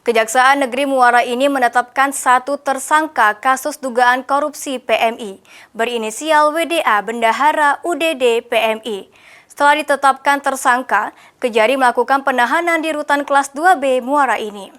Kejaksaan Negeri Muara ini menetapkan satu tersangka kasus dugaan korupsi PMI berinisial WDA Bendahara UDD PMI. Setelah ditetapkan tersangka, Kejari melakukan penahanan di rutan kelas 2B Muara ini.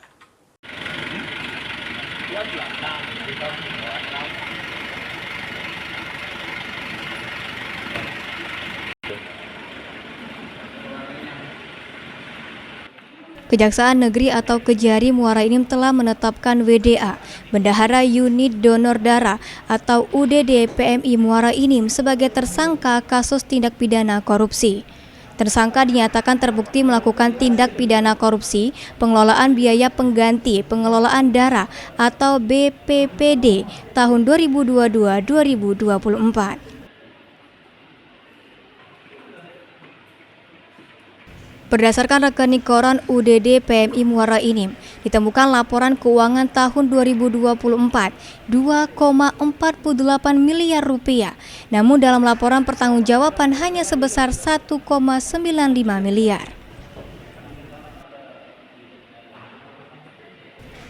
Kejaksaan Negeri atau Kejari Muara ini telah menetapkan WDA, Bendahara Unit Donor Darah atau UDD PMI Muara Inim sebagai tersangka kasus tindak pidana korupsi. Tersangka dinyatakan terbukti melakukan tindak pidana korupsi, pengelolaan biaya pengganti pengelolaan darah atau BPPD tahun 2022-2024. Berdasarkan rekening koran UDD PMI Muara Inim, ditemukan laporan keuangan tahun 2024 2,48 miliar rupiah. Namun dalam laporan pertanggungjawaban hanya sebesar 1,95 miliar.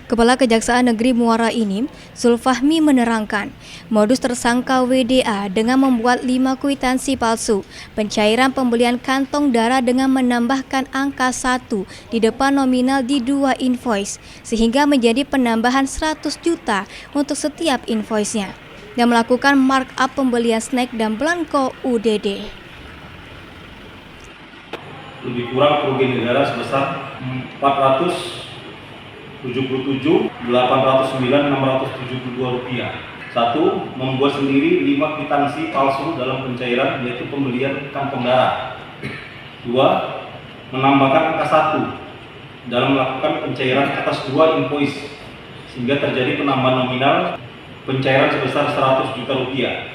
Kepala Kejaksaan Negeri Muara Inim, Zulfahmi menerangkan, modus tersangka WDA dengan membuat 5 kwitansi palsu, pencairan pembelian kantong darah dengan menambahkan angka 1 di depan nominal di 2 invoice, sehingga menjadi penambahan 100 juta untuk setiap invoice-nya, dan melakukan markup pembelian snack dan belangko UDD. Lebih kurang kerugian negara sebesar 477.809.672 rupiah. 1. Membuat sendiri 5 kwitansi palsu dalam pencairan yaitu pembelian kantong darah. 2. Menambahkan angka 1 dalam melakukan pencairan atas 2 invoice sehingga terjadi penambahan nominal pencairan sebesar 100 juta rupiah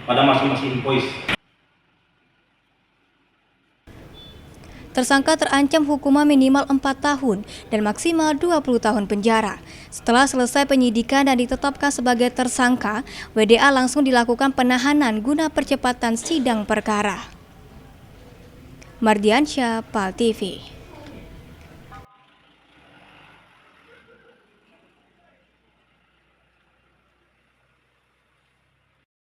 pada masing-masing invoice. Tersangka terancam hukuman minimal 4 tahun dan maksimal 20 tahun penjara. Setelah selesai penyidikan dan ditetapkan sebagai tersangka, WDA langsung dilakukan penahanan guna percepatan sidang perkara. Mardiansyah, PAL TV.